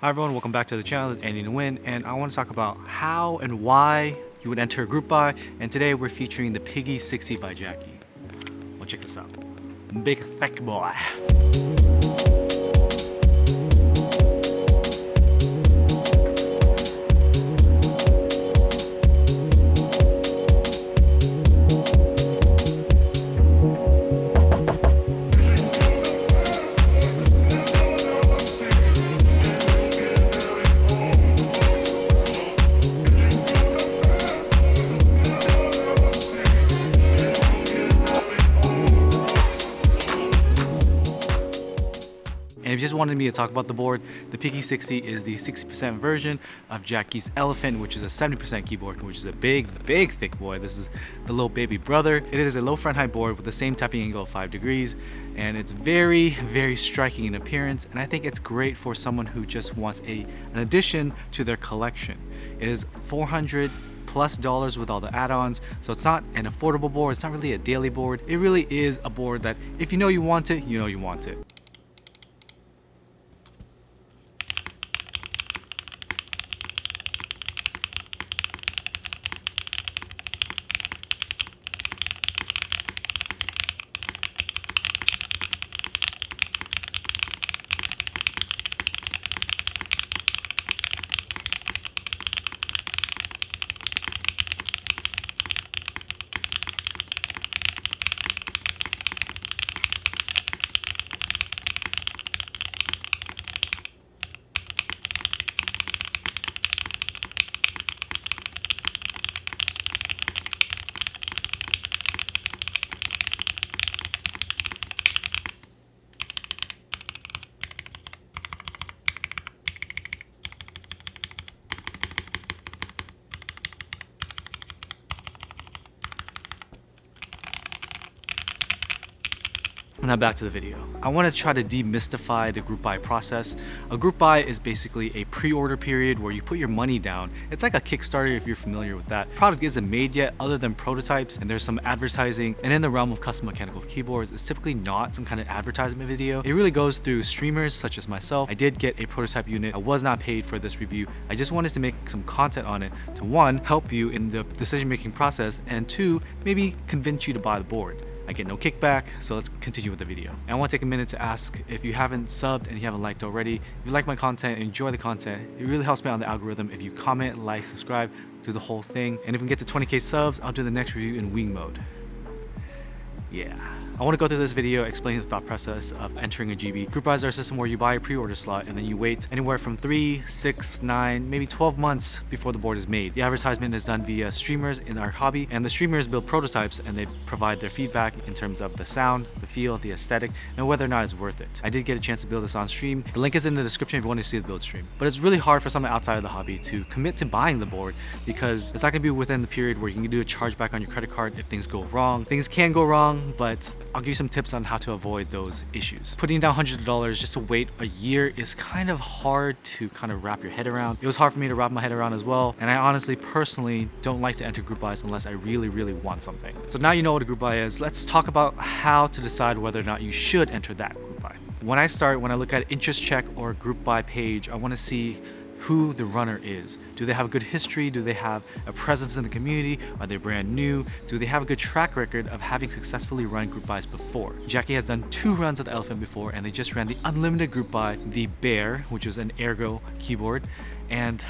Hi everyone, welcome back to the channel. It's Andy to Win, and I want to talk about how and why you would enter a group buy. And today we're featuring the Piggy 60 by Jacky. Well, check this out. Big thick boy. And if you just wanted me to talk about the board, the Piggy 60 is the 60% version of Jacky's Elephant, which is a 70% keyboard, which is a big thick boy. This is the little baby brother. It is a low front height board with the same tapping angle of 5 degrees, and it's very striking in appearance, and I think it's great for someone who just wants an addition to their collection. It is $400+ with all the add-ons, so it's not an affordable board. It's not really a daily board. It really is a board that if you know you want it, you know you want it. Now back to the video. I want to try to demystify the group buy process. A group buy is basically a pre-order period where you put your money down. It's like a Kickstarter if you're familiar with that. The product isn't made yet other than prototypes, and there's some advertising. And in the realm of custom mechanical keyboards, it's typically not some kind of advertisement video. It really goes through streamers such as myself. I did get a prototype unit. I was not paid for this review. I just wanted to make some content on it to, one, help you in the decision-making process, and two, maybe convince you to buy the board. I get no kickback, so let's continue with the video. And I want to take a minute to ask, if you haven't subbed and you haven't liked already, if you like my content, enjoy the content, it really helps me on the algorithm if you comment, like, subscribe, do the whole thing. And if we can get to 20K subs, I'll do the next review in wing mode. Yeah. I want to go through this video explaining the thought process of entering a GB. Group buys are a system where you buy a pre-order slot and then you wait anywhere from 3, 6, 9, maybe 12 months before the board is made. The advertisement is done via streamers in our hobby, and the streamers build prototypes and they provide their feedback in terms of the sound, the feel, the aesthetic, and whether or not it's worth it. I did get a chance to build this on stream. The link is in the description if you want to see the build stream. But it's really hard for someone outside of the hobby to commit to buying the board because it's not going to be within the period where you can do a chargeback on your credit card if things go wrong. Things can go wrong, but I'll give you some tips on how to avoid those issues. Putting down hundreds of dollars just to wait a year is kind of hard to kind of wrap your head around. It was hard for me to wrap my head around as well, and I honestly personally don't like to enter group buys unless I really want something. So now you know what a group buy is. Let's talk about how to decide whether or not you should enter that group buy. When I look at interest check or group buy page, I want to see who the runner is. Do they have a good history? Do they have a presence in the community? Are they brand new? Do they have a good track record of having successfully run group buys before? Jacky has done 2 runs of the Elephant before, and they just ran the unlimited group buy, the Bear, which was an Ergo keyboard, and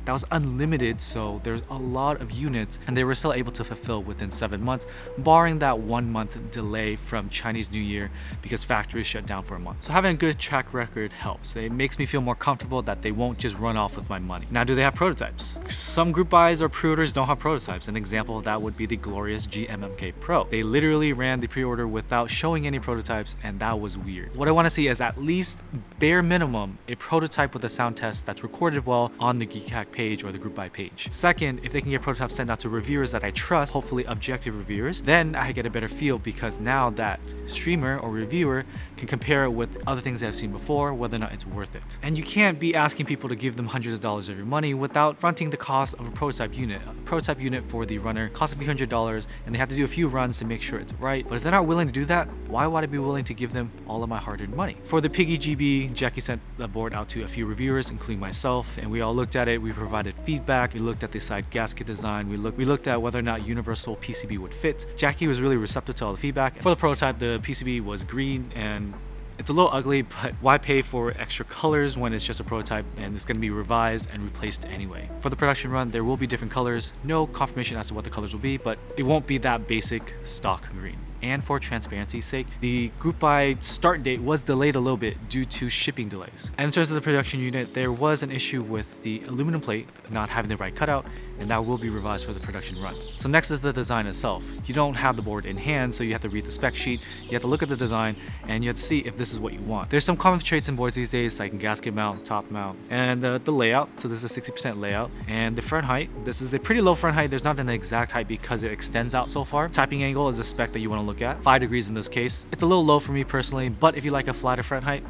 that was unlimited, so there's a lot of units, and they were still able to fulfill within 7 months, barring that 1 month delay from Chinese New Year because factories shut down for a month. So having a good track record helps. It makes me feel more comfortable that they won't just run off with my money. Now, do they have prototypes? Some group buys or pre-orders don't have prototypes. An example of that would be the glorious GMK Pro. They literally ran the pre-order without showing any prototypes, and that was weird. What I want to see is at least bare minimum a prototype with a sound test that's recorded well on the Keycaps page or the group buy page. Second, if they can get prototypes sent out to reviewers that I trust, hopefully objective reviewers, then I get a better feel, because now that streamer or reviewer can compare it with other things they have seen before, whether or not it's worth it. And you can't be asking people to give them hundreds of dollars of your money without fronting the cost of a prototype unit. A prototype unit for the runner costs a few $100, and they have to do a few runs to make sure it's right. But if they're not willing to do that, why would I be willing to give them all of my hard-earned money? For the Piggy GB, Jacky sent the board out to a few reviewers, including myself, and we all looked at it. We provided feedback. We looked at the side gasket design. We looked at whether or not universal PCB would fit. Jacky was really receptive to all the feedback. For the prototype, the PCB was green, and it's a little ugly, but why pay for extra colors when it's just a prototype and it's going to be revised and replaced anyway? For the production run, there will be different colors. No confirmation as to what the colors will be, but it won't be that basic stock green. And for transparency's sake, the group buy start date was delayed a little bit due to shipping delays. And in terms of the production unit, there was an issue with the aluminum plate not having the right cutout, and that will be revised for the production run. So next is the design itself. You don't have the board in hand, so you have to read the spec sheet, you have to look at the design, and you have to see if this is what you want. There's some common traits in boards these days, like gasket mount, top mount, and the layout. So this is a 60% layout. And the front height, this is a pretty low front height. There's not an exact height because it extends out so far. Typing angle is a spec that you want to look at. 5 degrees in this case. It's a little low for me personally, but if you like a flatter front height,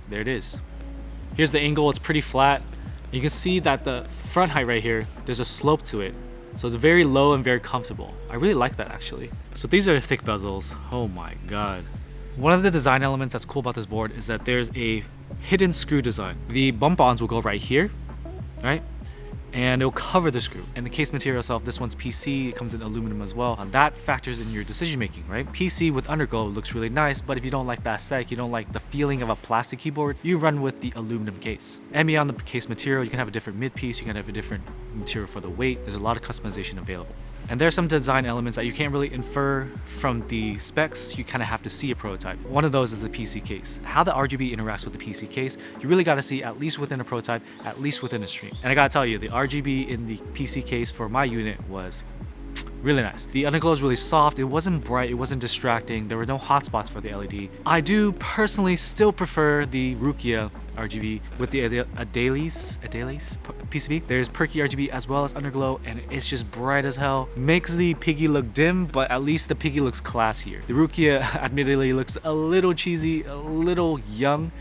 there it is. Here's the angle, it's pretty flat. You can see that the front height right here, there's a slope to it. So it's very low and very comfortable. I really like that actually. So these are thick bezels. Oh my God. One of the design elements that's cool about this board is that there's a hidden screw design. The bump-ons will go right here, right? And it'll cover the screw. And the case material itself, this one's PC, it comes in aluminum as well. And that factors in your decision making, right? PC with underglow looks really nice, but if you don't like that aesthetic, you don't like the feeling of a plastic keyboard, you run with the aluminum case. And beyond the case material, you can have a different mid piece, you can have a different material for the weight. There's a lot of customization available. And there's some design elements that you can't really infer from the specs. You kind of have to see a prototype. One of those is the PC case. How the RGB interacts with the PC case, you really got to see at least within a prototype, at least within a stream. And I gotta tell you, the RGB in the PC case for my unit was really nice. The underglow is really soft. It wasn't bright. It wasn't distracting. There were no hotspots for the LED. I do personally still prefer the Rukia RGB with the Adelies PCB. There's perky RGB as well as underglow, and it's just bright as hell. Makes the Piggy look dim, but at least the Piggy looks classier. The Rukia admittedly looks a little cheesy, a little young,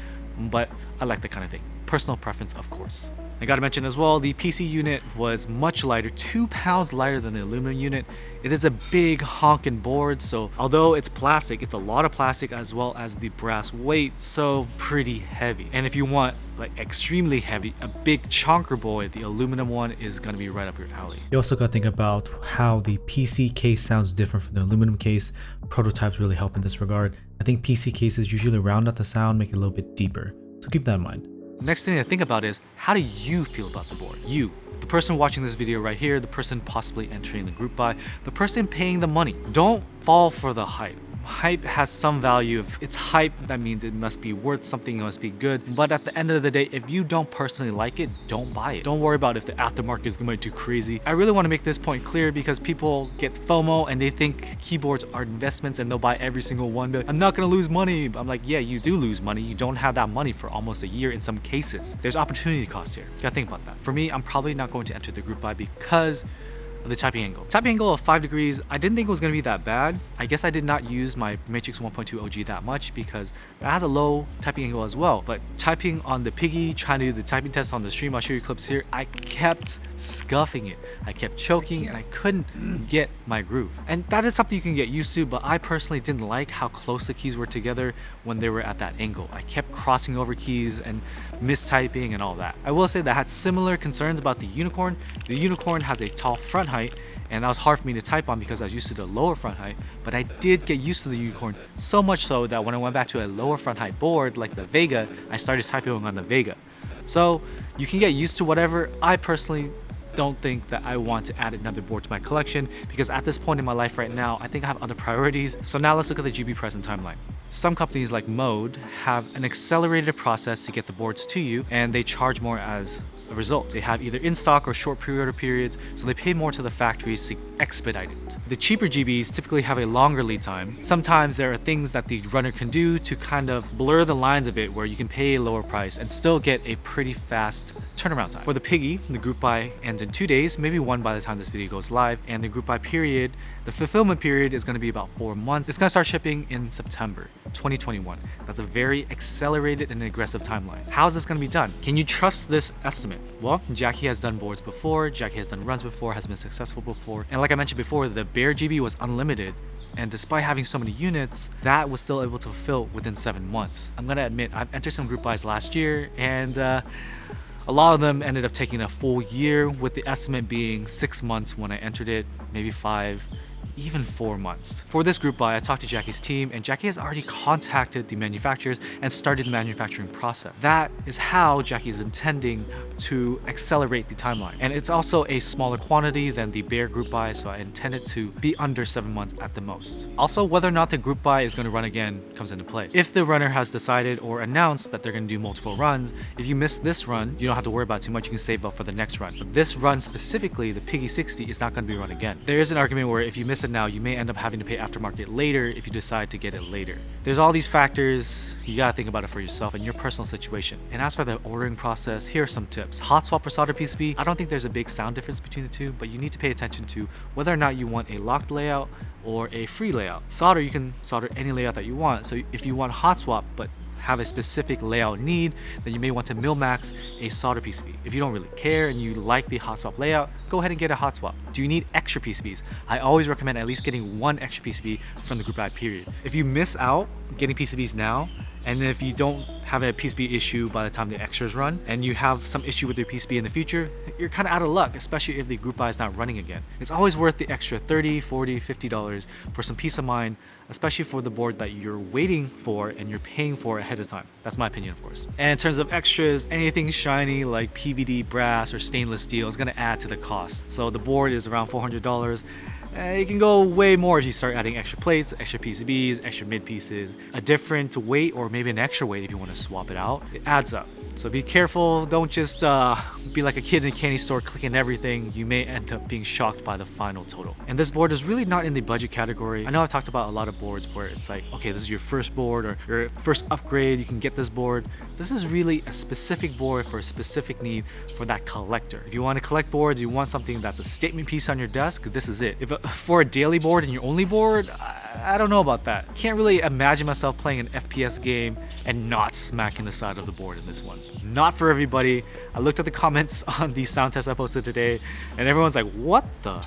but I like that kind of thing. Personal preference, of course. I gotta mention as well, the PC unit was much lighter, 2 pounds lighter than the aluminum unit. It is a big honking board, so although it's plastic, it's a lot of plastic as well as the brass weight, so pretty heavy. And if you want like extremely heavy, a big chonker boy, the aluminum one is gonna be right up your alley. You also gotta think about how the PC case sounds different from the aluminum case. Prototypes really help in this regard. I think PC cases usually round out the sound, make it a little bit deeper, so keep that in mind. Next thing to think about is, how do you feel about the board? You, the person watching this video right here, the person possibly entering the group buy, the person paying the money. Don't fall for the hype. Hype has some value. If it's hype, that means it must be worth something, it must be good. But at the end of the day, if you don't personally like it, don't buy it. Don't worry about if the aftermarket is going to be too crazy. I really want to make this point clear because people get FOMO and they think keyboards are investments and they'll buy every single one. But I'm not going to lose money. I'm like, yeah, you do lose money. You don't have that money for almost a year in some cases. There's opportunity cost here. You gotta think about that. For me, I'm probably not going to enter the group buy because of the typing angle. Typing angle of 5 degrees, I didn't think it was going to be that bad. I guess I did not use my Matrix 1.2 OG that much because that has a low typing angle as well. But typing on the Piggy, trying to do the typing test on the stream, I'll show you clips here, I kept scuffing it. I kept choking and I couldn't get my groove. And that is something you can get used to, but I personally didn't like how close the keys were together when they were at that angle. I kept crossing over keys and mistyping and all that. I will say that I had similar concerns about the Unicorn. The Unicorn has a tall front height, and that was hard for me to type on because I was used to the lower front height, but I did get used to the Unicorn, so much so that when I went back to a lower front height board like the Vega, I started typing on the Vega. So you can get used to whatever. I personally don't think that I want to add another board to my collection because at this point in my life right now, I think I have other priorities. So now let's look at the GB present timeline. Some companies like Mode have an accelerated process to get the boards to you, and they charge more as result. They have either in stock or short pre-order periods, so they pay more to the factories to expedite it. The cheaper GBs typically have a longer lead time. Sometimes there are things that the runner can do to kind of blur the lines a bit where you can pay a lower price and still get a pretty fast turnaround time. For the Piggy, the group buy ends in 2 days, maybe 1 by the time this video goes live, and the group buy period, the fulfillment period is going to be about 4 months. It's going to start shipping in September 2021. That's a very accelerated and aggressive timeline. How is this going to be done? Can you trust this estimate? Well, Jacky has done boards before, Jacky has done runs before, has been successful before, and like I mentioned before, the Bear GB was unlimited, and despite having so many units, that was still able to fulfill within 7 months. I'm gonna admit, I've entered some group buys last year, and a lot of them ended up taking a full year, with the estimate being 6 months when I entered it, maybe 5, even 4 months. For this group buy, I talked to Jacky's team, and Jacky has already contacted the manufacturers and started the manufacturing process. That is how Jacky is intending to accelerate the timeline. And it's also a smaller quantity than the Bear group buy, so I intend it to be under 7 months at the most. Also, whether or not the group buy is going to run again comes into play. If the runner has decided or announced that they're going to do multiple runs, if you miss this run, you don't have to worry about it too much. You can save up for the next run. But this run specifically, the Piggy 60, is not going to be run again. There is an argument where if you miss it now, you may end up having to pay aftermarket later if you decide to get it later. There's all these factors. You gotta think about it for yourself and your personal situation. And as for the ordering process, here are some tips. Hot swap or solder PCB, I don't think there's a big sound difference between the two, but you need to pay attention to whether or not you want a locked layout or a free layout. Solder, you can solder any layout that you want. So if you want hot swap but have a specific layout need, then you may want to mil-max a solder PCB. If you don't really care and you like the hot swap layout, go ahead and get a hot swap. Do you need extra PCBs? I always recommend at least getting 1 extra PCB from the group buy period. If you miss out getting PCBs now, and if you don't have a PCB issue by the time the extras run, and you have some issue with your PCB in the future, you're kind of out of luck, especially if the group buy is not running again. It's always worth the extra $30, $40, $50 for some peace of mind, especially for the board that you're waiting for and you're paying for ahead of time. That's my opinion, of course. And in terms of extras, anything shiny like PVD, brass, or stainless steel is going to add to the cost. So the board is around $400. It can go way more if you start adding extra plates, extra PCBs, extra mid pieces, a different weight, or maybe an extra weight if you want to swap it out. It adds up. So be careful. Don't just be like a kid in a candy store clicking everything. You may end up being shocked by the final total. And this board is really not in the budget category. I know I've talked about a lot of boards where it's like, okay, this is your first board or your first upgrade, you can get this board. This is really a specific board for a specific need for that collector. If you want to collect boards, you want something that's a statement piece on your desk, this is it. If for a daily board and your only board, I don't know about that. Can't really imagine myself playing an FPS game and not smacking the side of the board in this one. Not for everybody. I looked at the comments on the sound test I posted today, and everyone's like, what the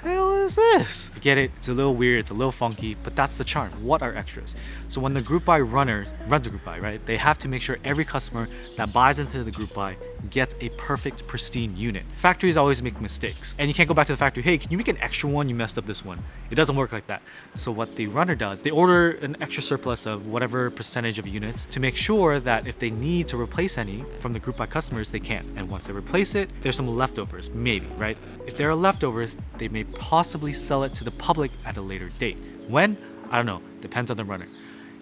hell is this? I get it, it's a little weird, it's a little funky, but that's the charm. What are extras? So when the group buy runner runs a group buy, right, they have to make sure every customer that buys into the group buy gets a perfect, pristine unit. Factories always make mistakes, and you can't go back to the factory, hey, can you make an extra one? You messed up this one. It doesn't work like that. So what the runner does, they order an extra surplus of whatever percentage of units to make sure that if they need to replace any from the group buy customers, they can. And once they replace it, there's some leftovers, maybe, right? If there are leftovers, they may possibly sell it to the public at a later date. When? I don't know. Depends on the runner.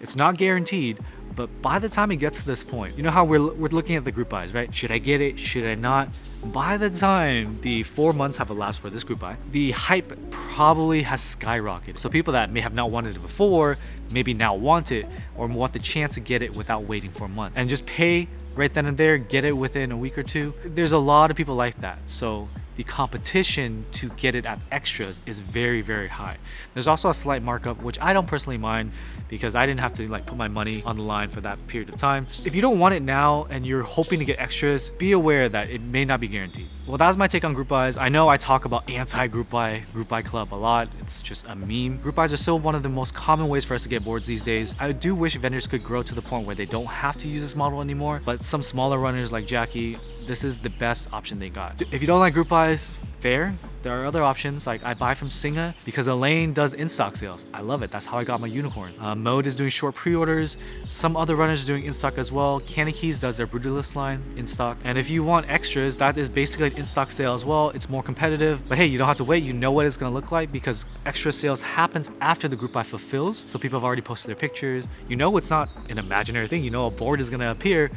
It's not guaranteed, but by the time it gets to this point, you know how we're looking at the group buys, right? Should I get it? Should I not? By the time the 4 months have elapsed for this group buy, the hype probably has skyrocketed. So people that may have not wanted it before, maybe now want it, or want the chance to get it without waiting 4 months. And just pay right then and there, get it within a week or two. There's a lot of people like that. So the competition to get it at extras is very, very high. There's also a slight markup, which I don't personally mind because I didn't have to like put my money on the line for that period of time. If you don't want it now and you're hoping to get extras, be aware that it may not be guaranteed. Well, that was my take on group buys. I know I talk about anti-group buy club a lot. It's just a meme. Group buys are still one of the most common ways for us to get boards these days. I do wish vendors could grow to the point where they don't have to use this model anymore, but some smaller runners like Jacky, this is the best option they got. If you don't like group buys, fair. There are other options, like I buy from Singa because Elaine does in-stock sales. I love it. That's how I got my unicorn. Mode is doing short pre-orders. Some other runners are doing in-stock as well. Keys does their Brutalist line in stock. And if you want extras, that is basically an in-stock sale as well. It's more competitive, but hey, you don't have to wait. You know what it's gonna look like because extra sales happens after the group buy fulfills. So people have already posted their pictures. You know it's not an imaginary thing. You know a board is gonna appear.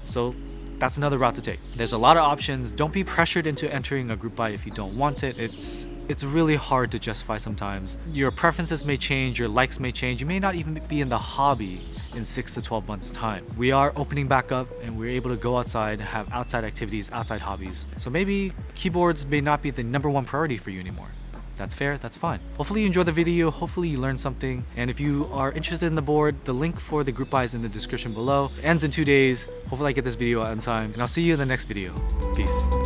So that's another route to take. There's a lot of options. Don't be pressured into entering a group buy if you don't want it. It's really hard to justify sometimes. Your preferences may change, your likes may change. You may not even be in the hobby in 6 to 12 months time. We are opening back up and we're able to go outside, have outside activities, outside hobbies. So maybe keyboards may not be the #1 priority for you anymore. That's fair, that's fine. Hopefully you enjoyed the video, hopefully you learned something. And if you are interested in the board, the link for the group buy is in the description below. It ends in 2 days. Hopefully I get this video out in time, and I'll see you in the next video. Peace.